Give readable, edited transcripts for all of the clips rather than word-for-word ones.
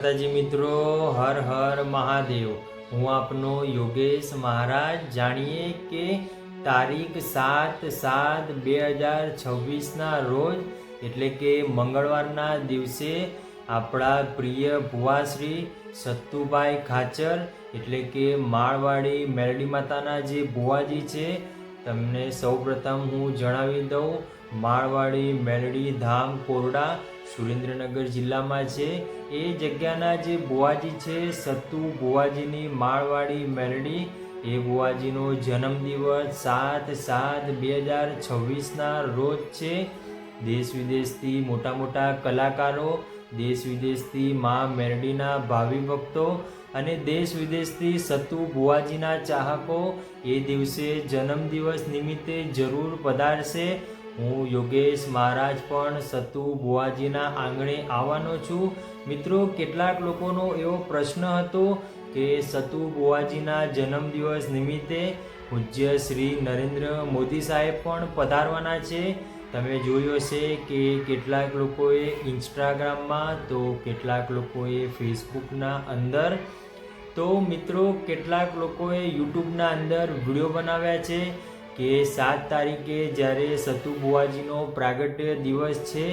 માતાજી મિત્રો, હર હર મહાદેવ। હું આપનો યોગેશ મહારાજ। જાણીએ કે તારીખ 7/7/2026ના રોજ એટલે કે મંગળવારના દિવસે આપણા પ્રિય ભુવાશ્રી સત્તુભાઈ ખાચર એટલે કે માળવાડી મેરડી માતાના જે ભુવાજી છે તમને સૌપ્રથમ હું જણાવી દઉં, માળવાડી મેરડી ધામ કોરડા સુરેન્દ્રનગર જિલ્લામાં છે। એ જગ્યાના જે બુવાજી છે સત્તુ બુવાજીની માળવાડી મેરડી, એ બુવાજીનો જન્મદિવસ 7/7/2026ના રોજ છે। દેશ વિદેશથી મોટા મોટા કલાકારો, દેશ વિદેશથી મા મેરડીના ભાવિ ભક્તો અને દેશ વિદેશથી સત્તુ બુવાજીના ચાહકો એ દિવસે જન્મદિવસ નિમિત્તે જરૂર પધારશે। હું યોગેશ મહારાજ પણ સત્તુ બુવાજીના આંગણે આવવાનો છું। મિત્રો, કેટલાક લોકોનો એવો પ્રશ્ન હતો કે સત્તુ બુવાજીના જન્મદિવસ નિમિત્તે પૂજ્ય શ્રી નરેન્દ્ર મોદી સાહેબ પણ પધારવાના છે। તમે જોયું હશે કે કેટલાક લોકોએ ઇન્સ્ટાગ્રામમાં તો કેટલાક લોકોએ ફેસબુકના અંદર તો મિત્રો કેટલાક લોકોએ યુટ્યુબના અંદર વિડીયો બનાવ્યા છે કે 7 તારીખે જ્યારે સત્તુ બુવાજીનો પ્રાગટ્ય દિવસ છે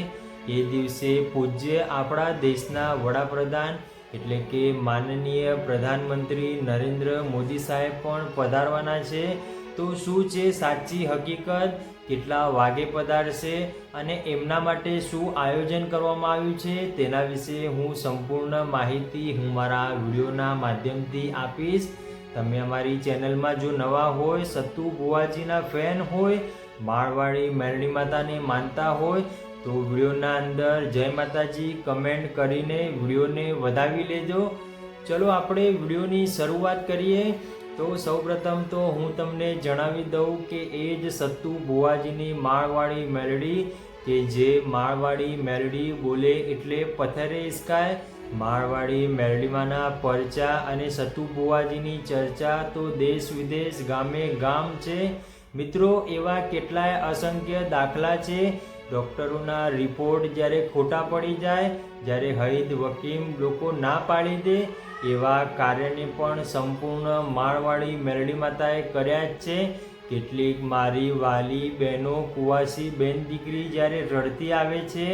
એ દિવસે પૂજ્ય આપણા દેશના વડાપ્રધાન એટલે કે માનનીય પ્રધાનમંત્રી નરેન્દ્ર મોદી સાહેબ પણ પધારવાના છે। તો શું છે સાચી હકીકત, કેટલા વાગે પધારશે અને એમના માટે શું આયોજન કરવામાં આવ્યું છે તેના વિશે હું સંપૂર્ણ માહિતી હું મારા વિડીયોના માધ્યમથી આપીશ। તમે અમારી ચેનલમાં જો નવા હોય, સત્તુ બુવાજીના ફેન હોય, માળવાડી મેરડી માતાને માનતા હોય તો વિડીયોના અંદર જય માતાજી કમેન્ટ કરીને વિડીયોને વધાવી લેજો। ચલો આપણે વિડીયોની શરૂઆત કરીએ। તો સૌપ્રથમ તો હું તમને જણાવી દઉં કે એ જ સત્તુ બુવાજીની માળવાડી મેરડી કે જે માળવાડી મેરડી બોલે એટલે પથ્થરે ઇસ્કાય। માળવાડી મેરડીમાંના પરચા અને સત્તુ બુવાજીની ચર્ચા તો દેશ વિદેશ ગામે ગામ છે। મિત્રો, એવા કેટલાય અસંખ્ય દાખલા છે। ડૉક્ટરોના રિપોર્ટ જ્યારે ખોટા પડી જાય, જ્યારે હૈદ વકીમ લોકો ના પાડી દે, એવા કાર્યને પણ સંપૂર્ણ માળવાડી મેરડી માતાએ કર્યા જ છે। કેટલીક મારી વાલી બહેનો, કુવાસી બેન દીકરી જ્યારે રડતી આવે છે,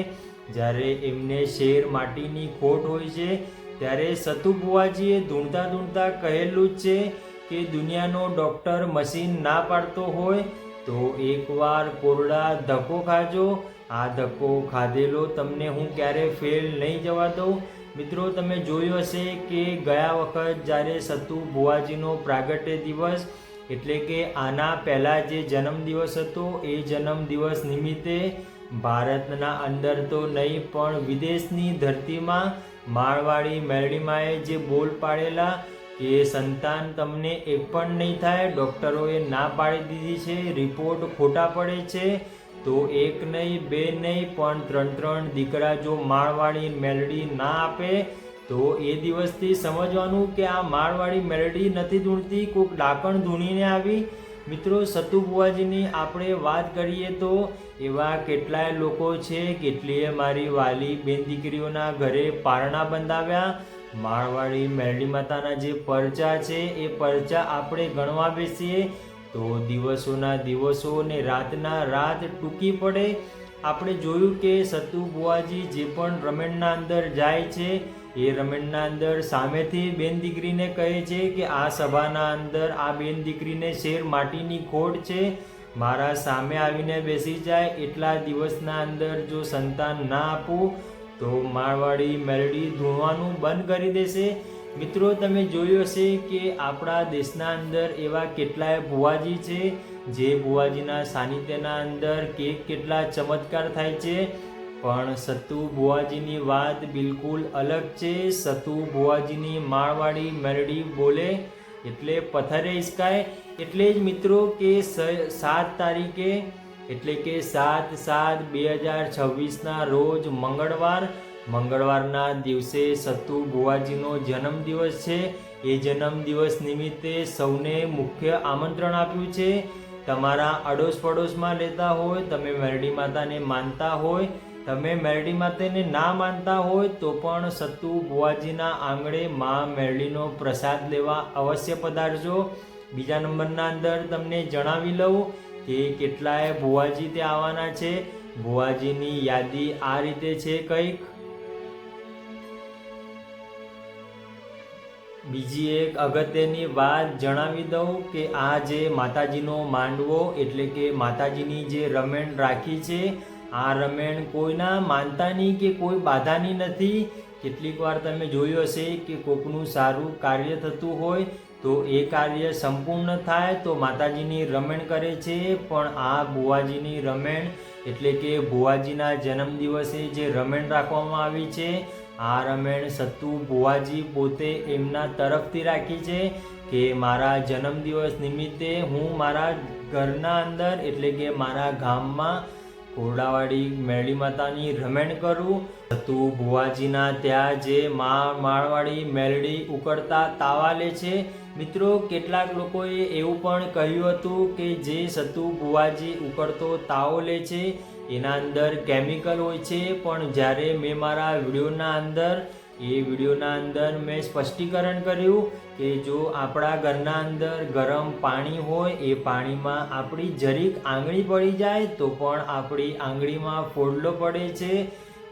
જ્યારે એમને શેર માટીની ખોટ હોય છે, ત્યારે સત્તુ બુવાજીએ ધૂણતા ધૂણતા કહેલું જ છે કે દુનિયાનો ડૉક્ટર મશીન ના પાડતો હોય તો એકવાર કોરડા ધક્કો ખાજો। આ ધક્કો ખાધેલો તમને હું ક્યારે ફેલ નહીં જવા દઉં। મિત્રો, તમે જોયું હશે કે ગયા વખત જ્યારે સત્તુ બુવાજીનો પ્રાગટ્ય દિવસ એટલે કે આના પહેલાં જે જન્મદિવસ હતો એ જન્મદિવસ નિમિત્તે ભારતના અંદર તો નહીં પણ વિદેશની ધરતીમાં માળવાડી મેરડીમાએ જે બોલ પાડેલા કે સંતાન તમને એક પણ નહીં થાય, ડૉક્ટરોએ ના પાડી દીધી છે, રિપોર્ટ ખોટા પડે છે, તો એક નહીં બે નહીં પણ 3 દીકરા જો માળવાડી મેરડી ના આપે તો એ દિવસથી સમજવાનું કે આ માળવાડી મેરડી નથી ધૂણતી, કોઈક ડાકણ ધૂણીને આવી। મિત્રો, સત્તુ બુવાજીની આપણે વાત કરીએ તો એવા કેટલાય લોકો છે, કેટલીય મારી વાલી બેન દીકરીઓના ઘરે પારણા બંધાવ્યા। માળવાડી મેરડી માતાના જે પરચા છે એ પરચા આપણે ગણવા બેસીએ તો દિવસોના દિવસો ને રાતના રાત ટૂંકી પડે। આપણે જોયું કે સત્તુ બુવાજી જે પણ રમેણના અંદર જાય છે એ રમેણના અંદર સામેથી બેન દીકરીને કહે છે કે આ સભાના અંદર આ બેન દીકરીને શેર માટીની ખોટ છે, મારા સામે આવીને બેસી જાય, એટલા દિવસના અંદર જો સંતાન ના આપું તો માળવાડી મેરડી ધૂણવાનું બંધ કરી દેશે। મિત્રો, તમે જોયું હશે કે આપણા દેશના અંદર એવા કેટલાય બુવાજી છે જે બુવાજીના સાનિધ્યના અંદર કેટલા ચમત્કાર થાય છે, પણ સત્તુ બુવાજીની વાત બિલકુલ અલગ છે। સત્તુ બુવાજીની માળવાડી મેરડી બોલે એટલે પથ્થરે ઇસ્કાય। એટલે જ મિત્રો કે 7 તારીખે એટલે કે 7/7/2026ના રોજ મંગળવારના દિવસે સત્તુ બુવાજીનો જન્મદિવસ છે। એ જન્મદિવસ નિમિત્તે સૌને મુખ્ય આમંત્રણ આપ્યું છે। તમારા અડોશ પડોશમાં લેતા હોય, તમે મેરડી માતાને માનતા હોય તમે મેરડી માતાને ના માનતા હોય તો પણ સતુ બુવાજીના આંગણે માં મેરડીનો પ્રસાદ લેવા અવશ્ય પધારજો. બીજા નંબરના અંદર તમને જણાવી લઉં કે કેટલાય બુવાજી ત્યાં આવવાના છે. બુવાજીની યાદી આ રીતે છે કંઈક. બીજી એક અગત્યની વાત જણાવી દઉં કે આ જે માતાજીનો માંડવો એટલે કે માતાજીની જે રમેણ રાખી છે, આ રમેણ કોઈના માનતાની કે કોઈ બાધાની નથી. કેટલીક વાર તમે જોયું હશે કે કોકનું સારું કાર્ય થતું હોય તો એ કાર્ય સંપૂર્ણ થાય તો માતાજીની રમેણ કરે છે, પણ આ બુવાજીની રમેણ એટલે કે બુવાજીના જન્મદિવસે જે રમેણ રાખવામાં આવી છે, આ રમેણ સતુ બુવાજી પોતે એમના તરફથી રાખી છે કે મારા જન્મદિવસ નિમિત્તે હું મારા ઘરના અંદર એટલે કે મારા ગામમાં કોરડાવાડી મેરડી માતાની રમેણ કરું. સતુ બુવાજીના ત્યાં જે માળવાડી મેરડી ઉકળતા તાવા લે છે. મિત્રો, કેટલાક લોકોએ એવું પણ કહ્યું હતું કે જે સતુ બુવાજી ઉકળતો તાવો લે છે એના અંદર કેમિકલ હોય છે, પણ જ્યારે મેં મારા વિડીયોના અંદર મેં સ્પષ્ટીકરણ કર્યું કે જો આપણા ઘરના અંદર ગરમ પાણી હોય, એ પાણીમાં આપણી જરીક આંગળી પડી જાય તો પણ આપણી આંગળીમાં ફોડલો પડે છે.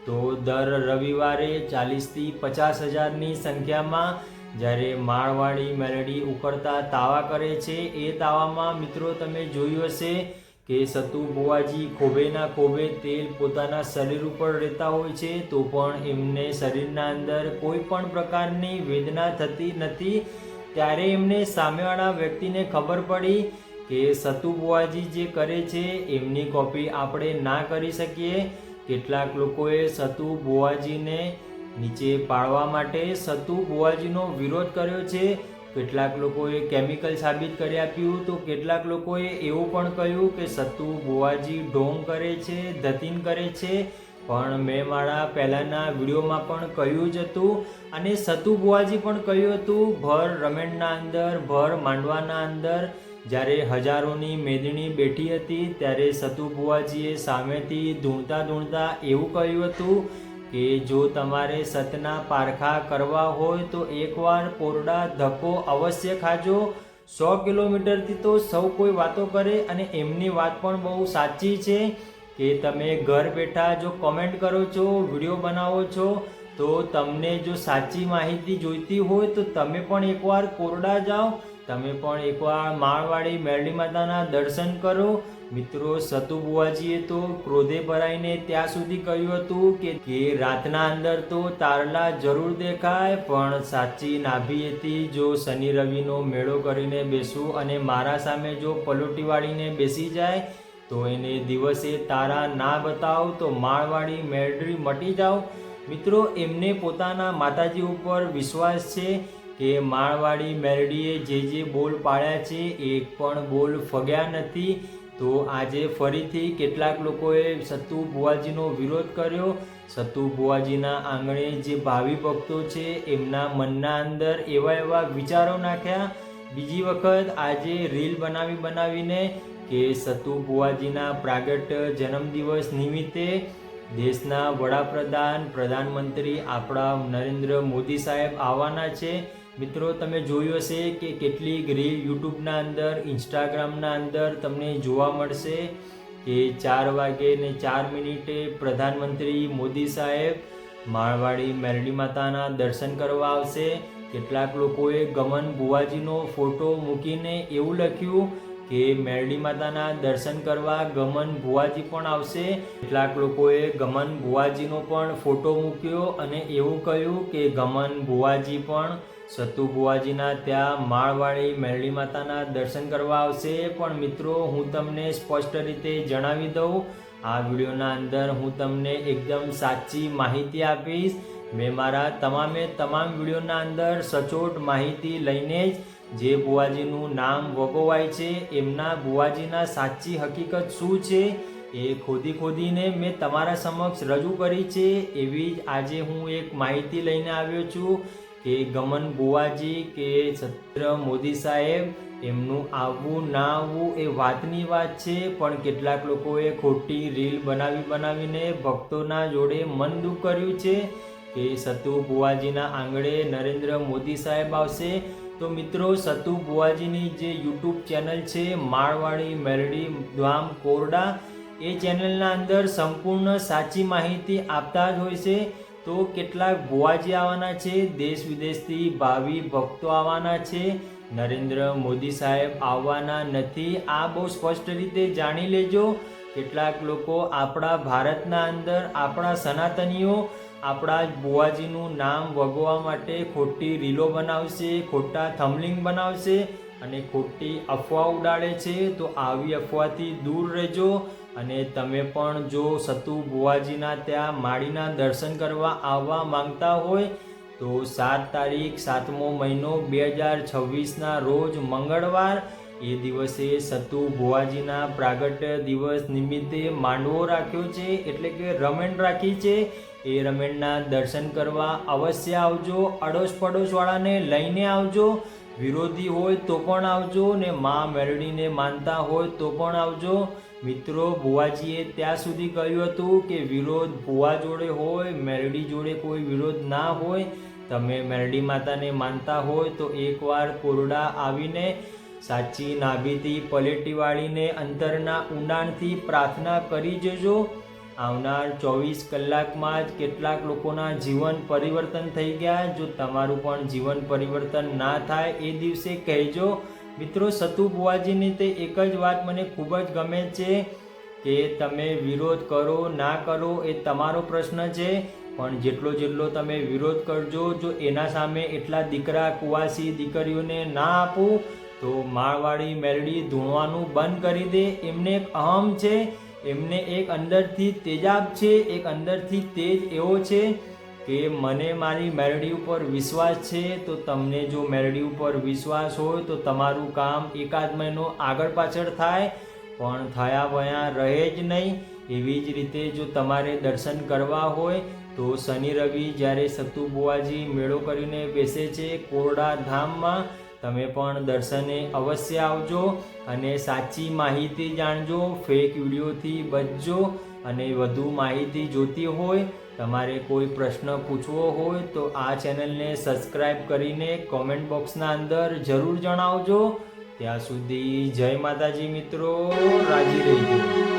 તો દર રવિવારે 40,000 થી 50,000ની સંખ્યામાં જ્યારે માળવાડી મેરડી ઉકળતા તાવા કરે છે, એ તાવામાં મિત્રો તમે જોયું હશે કે સતુ બુવાજી ખોબેના ખોબે તેલ પોતાના શરીર ઉપર રહેતા હોય છે તો પણ એમને શરીરના અંદર કોઈ પણ પ્રકારની વેદના થતી નથી. ત્યારે એમને સામેવાળા વ્યક્તિને ખબર પડી કે સતુ બુવાજી જે કરે છે એમની કોપી આપણે ના કરી શકીએ. કેટલાક લોકોએ સતુ બુવાજીને નીચે પાડવા માટે સતુ બુવાજીનો વિરોધ કર્યો છે. કેટલાક લોકોએ કેમિકલ સાબિત કરી આપ્યું તો કેટલાક લોકોએ એવું પણ કહ્યું કે સતુ બુવાજી ઢોંગ કરે છે, ધતીન કરે છે. પણ મેં મારા પહેલાંના વિડીયોમાં પણ કહ્યું જ હતું અને સતુ બુવાજી પણ કહ્યું હતું ભર રમેણના અંદર, ભર માંડવાના અંદર જ્યારે હજારોની મેદની બેઠી હતી ત્યારે સતુ બુવાજીએ સામેથી ધૂણતા એવું કહ્યું હતું કે જો તમારે સતના પારખા કરવા હોય તો એકવાર કોરડા ધક્કો અવશ્ય ખાજો. 100 કિલોમીટરથી તો સૌ કોઈ વાતો કરે અને એમની વાત પણ બહુ સાચી છે કે તમે ઘર બેઠા જો કોમેન્ટ કરો છો, વિડીયો બનાવો છો, તો તમને જો સાચી માહિતી જોઈતી હોય તો તમે પણ એકવાર કોરડા જાઓ, તમે પણ એકવાર માળવાડી મેરડી માતાના દર્શન કરો. મિત્રો, સતુ બુવાજીએ તો ક્રોધે ભરાઈને ત્યાં સુધી કહ્યું હતું કે રાતના અંદર તો તારલા જરૂર દેખાય, પણ સાચી નાભીએથી જો શનિ રવિનો મેળો કરીને બેસું અને મારા સામે જો પલોટી વાળીને બેસી જાય તો એને દિવસે તારા ના બતાવ તો માળવાડી મેરડી મટી જાઓ. મિત્રો, એમને પોતાના માતાજી ઉપર વિશ્વાસ છે કે માળવાડી મેરડીએ જે બોલ પાડ્યા છે એક પણ બોલ ફગ્યા નથી. તો આજે ફરીથી કેટલાક લોકોએ સતુ બુવાજીનો વિરોધ કર્યો. સતુ બુવાજીના આંગણે જે ભાવિ ભક્તો છે એમના મનના અંદર એવા વિચારો નાખ્યા. બીજી વખત આજે રીલ બનાવીને કે સતુ બુવાજીના પ્રાગટ્ય જન્મદિવસ નિમિત્તે દેશના વડાપ્રધાન, પ્રધાનમંત્રી આપણા નરેન્દ્ર મોદી સાહેબ આવવાના છે. મિત્રો, તમે જોયું હશે કે કેટલીક રીલ યુટ્યુબના અંદર, ઇન્સ્ટાગ્રામના અંદર તમને જોવા મળશે કે 4:04 પ્રધાનમંત્રી મોદી સાહેબ માળવાડી મેરડી માતાના દર્શન કરવા આવશે. કેટલાક લોકોએ ગમન બુવાજીનો ફોટો મૂકીને એવું લખ્યું કે મેરડી માતાના દર્શન કરવા ગમન બુવાજી પણ આવશે. કેટલાક લોકોએ ગમન બુવાજીનો પણ ફોટો મૂક્યો અને એવું કહ્યું કે ગમન બુવાજી પણ સતુ બુવાજીના ત્યાં માળવાડી મેરડી માતાના દર્શન કરવા આવશે. પણ મિત્રો, હું તમને સ્પષ્ટ રીતે જણાવી દઉં, આ વિડીયોના અંદર હું તમને એકદમ સાચી માહિતી આપીશ. મેં મારા તમામ વિડીયોના અંદર સચોટ માહિતી લઈને જ જે બુવાજીનું નામ વગોવાય છે એમના બુવાજીના સાચી હકીકત શું છે એ ખોદીને મેં તમારા સમક્ષ રજૂ કરી છે. એવી જ આજે હું એક માહિતી લઈને આવ્યો છું કે ગમન બુવાજી કે નરેન્દ્ર મોદી સાહેબ એમનું આવવું ના આવવું એ વાતની વાત છે, પણ કેટલાક લોકોએ ખોટી રીલ બનાવીને ભક્તોના જોડે મન દુઃખ કર્યું છે કે સતુ બુવાજીના આંગણે નરેન્દ્ર મોદી સાહેબ આવશે. તો મિત્રો, સતુ બુવાજીની જે યુટ્યુબ ચેનલ છે મારવાડી મેલડી ધામ કોરડા, એ ચેનલના અંદર સંપૂર્ણ સાચી માહિતી આપતા જ હોય છે. તો કેટલાક બુવાજી આવવાના છે, દેશ વિદેશથી ભાવિ ભક્તો આવવાના છે, નરેન્દ્ર મોદી સાહેબ આવવાના નથી. આ બહુ સ્પષ્ટ રીતે જાણી લેજો. કેટલાક લોકો આપણા ભારતના અંદર આપણા સનાતનીઓ આપણા જ બુવાજીનું નામ વગોવા માટે ખોટી રીલો બનાવશે, ખોટા થંબલિંગ બનાવશે અને ખોટી અફવા ઉડાડે છે. તો આવી અફવાથી દૂર રહેજો. અને તમે પણ જો સતુ બુવાજીના ત્યાં માળીના દર્શન કરવા આવવા માંગતા હોય તો 7 તારીખ 7મો મહિનો 2026ના રોજ મંગળવાર, એ દિવસે સતુ બુવાજીના પ્રાગટ્ય દિવસ નિમિત્તે માંડવો રાખ્યો છે, એટલે કે રમેણ રાખી છે. એ રમેણના દર્શન કરવા અવશ્ય આવજો. અડોશ પડોશવાળાને લઈને આવજો. વિરોધી હોય તો પણ આવજો ને મા મેરડીને માનતા હોય તો પણ આવજો. મિત્રો, બુવાજીએ ત્યાં સુધી કહ્યું હતું કે વિરોધ બુવા જોડે હોય, મેરડી જોડે કોઈ વિરોધ ના હોય. તમે મેરડી માતાને માનતા હોય તો એકવાર કોરડા આવીને સાચી નાભીથી પલેટી વાળીને અંતરના ઊંડાણથી પ્રાર્થના કરી જજો. આવનાર 24 કલાકમાં જ કેટલાક લોકોના જીવન પરિવર્તન થઈ ગયા. જો તમારું પણ જીવન પરિવર્તન ના થાય એ દિવસે કહેજો. મિત્રો, સતુ બુવાજીની તે એક જ વાત મને ખૂબ જ ગમે છે કે તમે વિરોધ કરો ના કરો એ તમારો પ્રશ્ન છે, પણ જેટલો તમે વિરોધ કરજો, જો એના સામે એટલા દીકરા કુવાસી દીકરીઓને ના આપું તો મારવાડી મેલડી ધૂણવાનું બંધ કરી દે. એમને એક અહમ છે, એમને એક અંદરથી તેજાબ છે, એક અંદરથી તેજ એવો છે કે મને મારી મેલડી ઉપર વિશ્વાસ છે. તો તમને જો મેલડી ઉપર વિશ્વાસ હોય તો તમારું કામ એકાદ મહિનો આગળ પાછળ થાય, પણ થયા વયા રહે જ નહીં. એવી જ રીતે જો તમારે દર્શન કરવા હોય તો શનિ રવિ જ્યારે સતુ બુવાજી મેળો કરીને બેસે છે કોરડા ધામમાં, તમે પણ દર્શને અવશ્ય આવજો અને સાચી માહિતી જાણજો. ફેક વિડીયોથી બચજો. અને વધુ માહિતી જોતી હોય, તમારે કોઈ પ્રશ્ન પૂછવો હોય તો આ ચેનલને સબસ્ક્રાઈબ કરીને કોમેન્ટ બોક્સના અંદર જરૂર જણાવજો. ત્યાં સુધી જય માતાજી મિત્રો, રાજી રહેજો.